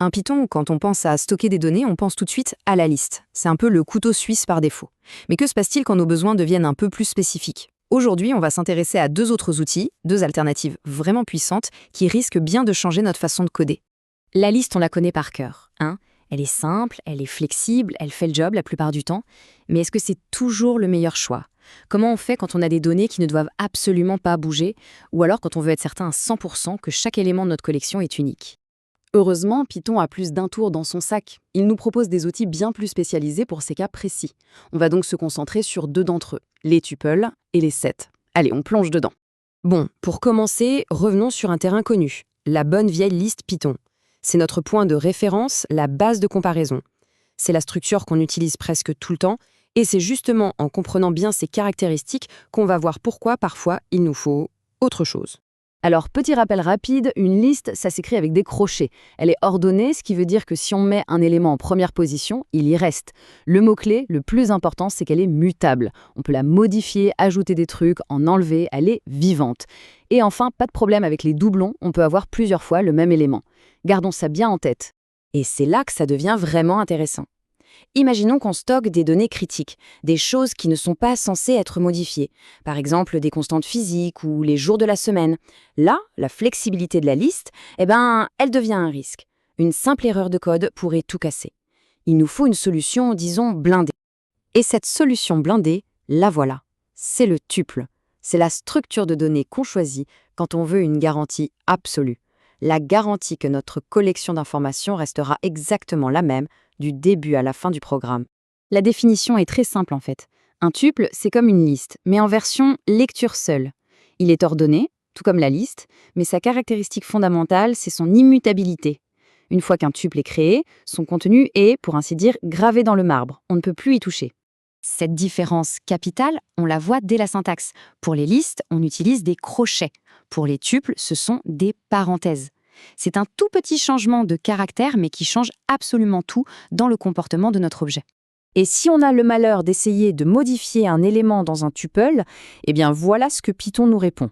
Un Python, quand on pense à stocker des données, on pense tout de suite à la liste. C'est un peu le couteau suisse par défaut. Mais que se passe-t-il quand nos besoins deviennent un peu plus spécifiques? Aujourd'hui, on va s'intéresser à deux autres outils, deux alternatives vraiment puissantes, qui risquent bien de changer notre façon de coder. La liste, on la connaît par cœur, hein. Elle est simple, elle est flexible, elle fait le job la plupart du temps. Mais est-ce que c'est toujours le meilleur choix? Comment on fait quand on a des données qui ne doivent absolument pas bouger, ou alors quand on veut être certain à 100% que chaque élément de notre collection est unique? Heureusement, Python a plus d'un tour dans son sac. Il nous propose des outils bien plus spécialisés pour ces cas précis. On va donc se concentrer sur deux d'entre eux, les tuples et les sets. Allez, on plonge dedans. Bon, pour commencer, revenons sur un terrain connu, la bonne vieille liste Python. C'est notre point de référence, la base de comparaison. C'est la structure qu'on utilise presque tout le temps, et c'est justement en comprenant bien ses caractéristiques qu'on va voir pourquoi parfois il nous faut autre chose. Alors, petit rappel rapide, une liste, ça s'écrit avec des crochets. Elle est ordonnée, ce qui veut dire que si on met un élément en première position, il y reste. Le mot-clé, le plus important, c'est qu'elle est mutable. On peut la modifier, ajouter des trucs, en enlever, elle est vivante. Et enfin, pas de problème avec les doublons, on peut avoir plusieurs fois le même élément. Gardons ça bien en tête. Et c'est là que ça devient vraiment intéressant. Imaginons qu'on stocke des données critiques, des choses qui ne sont pas censées être modifiées, par exemple des constantes physiques ou les jours de la semaine. Là, la flexibilité de la liste, elle devient un risque. Une simple erreur de code pourrait tout casser. Il nous faut une solution, disons, blindée. Et cette solution blindée, la voilà. C'est le tuple. C'est la structure de données qu'on choisit quand on veut une garantie absolue. La garantie que notre collection d'informations restera exactement la même du début à la fin du programme. La définition est très simple en fait. Un tuple, c'est comme une liste, mais en version lecture seule. Il est ordonné, tout comme la liste, mais sa caractéristique fondamentale, c'est son immutabilité. Une fois qu'un tuple est créé, son contenu est, pour ainsi dire, gravé dans le marbre. On ne peut plus y toucher. Cette différence capitale, on la voit dès la syntaxe. Pour les listes, on utilise des crochets. Pour les tuples, ce sont des parenthèses. C'est un tout petit changement de caractère, mais qui change absolument tout dans le comportement de notre objet. Et si on a le malheur d'essayer de modifier un élément dans un tuple, voilà ce que Python nous répond.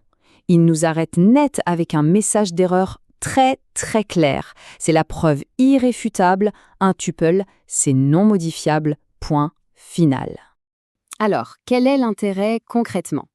Il nous arrête net avec un message d'erreur très très clair. C'est la preuve irréfutable, un tuple, c'est non modifiable, point final. Alors, quel est l'intérêt concrètement?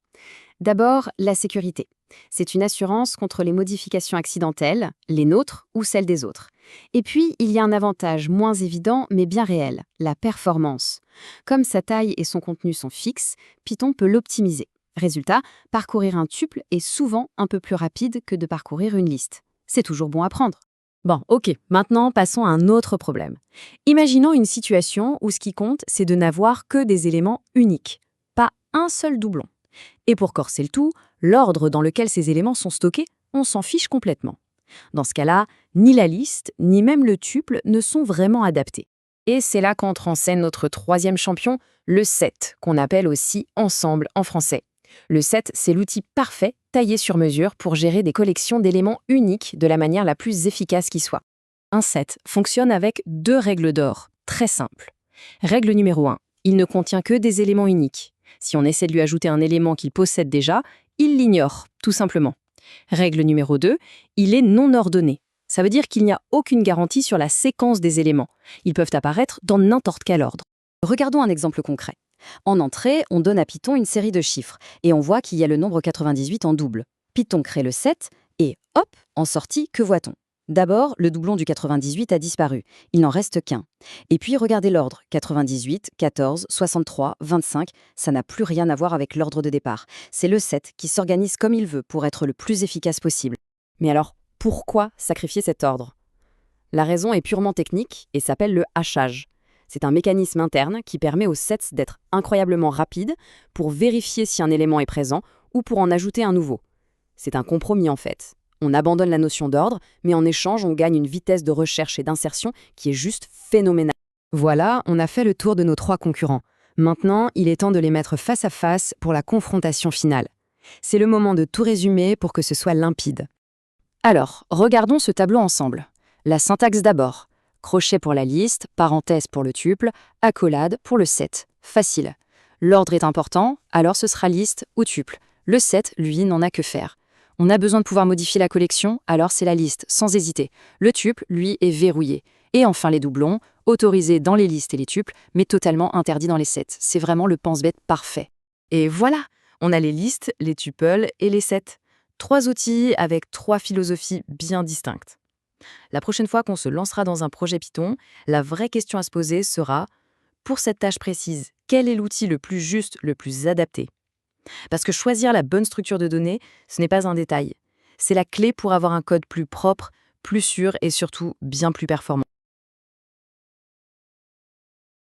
D'abord, la sécurité. C'est une assurance contre les modifications accidentelles, les nôtres ou celles des autres. Et puis, il y a un avantage moins évident mais bien réel, la performance. Comme sa taille et son contenu sont fixes, Python peut l'optimiser. Résultat, parcourir un tuple est souvent un peu plus rapide que de parcourir une liste. C'est toujours bon à prendre. Bon, ok, maintenant passons à un autre problème. Imaginons une situation où ce qui compte, c'est de n'avoir que des éléments uniques, pas un seul doublon. Et pour corser le tout, l'ordre dans lequel ces éléments sont stockés, on s'en fiche complètement. Dans ce cas-là, ni la liste, ni même le tuple ne sont vraiment adaptés. Et c'est là qu'entre en scène notre troisième champion, le set, qu'on appelle aussi ensemble en français. Le set, c'est l'outil parfait, taillé sur mesure pour gérer des collections d'éléments uniques de la manière la plus efficace qui soit. Un set fonctionne avec deux règles d'or, très simples. Règle numéro 1, il ne contient que des éléments uniques. Si on essaie de lui ajouter un élément qu'il possède déjà, il l'ignore, tout simplement. Règle numéro 2, il est non ordonné. Ça veut dire qu'il n'y a aucune garantie sur la séquence des éléments. Ils peuvent apparaître dans n'importe quel ordre. Regardons un exemple concret. En entrée, on donne à Python une série de chiffres et on voit qu'il y a le nombre 98 en double. Python crée le set et hop, en sortie, que voit-on? D'abord, le doublon du 98 a disparu. Il n'en reste qu'un. Et puis, regardez l'ordre. 98, 14, 63, 25, ça n'a plus rien à voir avec l'ordre de départ. C'est le set qui s'organise comme il veut pour être le plus efficace possible. Mais alors, pourquoi sacrifier cet ordre? La raison est purement technique et s'appelle le hachage. C'est un mécanisme interne qui permet aux sets d'être incroyablement rapides pour vérifier si un élément est présent ou pour en ajouter un nouveau. C'est un compromis en fait. On abandonne la notion d'ordre, mais en échange, on gagne une vitesse de recherche et d'insertion qui est juste phénoménale. Voilà, on a fait le tour de nos trois concurrents. Maintenant, il est temps de les mettre face à face pour la confrontation finale. C'est le moment de tout résumer pour que ce soit limpide. Alors, regardons ce tableau ensemble. La syntaxe d'abord. Crochet pour la liste, parenthèse pour le tuple, accolade pour le set. Facile. L'ordre est important, alors ce sera liste ou tuple. Le set, lui, n'en a que faire. On a besoin de pouvoir modifier la collection, alors c'est la liste, sans hésiter. Le tuple, lui, est verrouillé. Et enfin les doublons, autorisés dans les listes et les tuples, mais totalement interdits dans les sets. C'est vraiment le pense-bête parfait. Et voilà, on a les listes, les tuples et les sets. 3 outils avec 3 philosophies bien distinctes. La prochaine fois qu'on se lancera dans un projet Python, la vraie question à se poser sera, pour cette tâche précise, quel est l'outil le plus juste, le plus adapté? Parce que choisir la bonne structure de données, ce n'est pas un détail. C'est la clé pour avoir un code plus propre, plus sûr et surtout bien plus performant.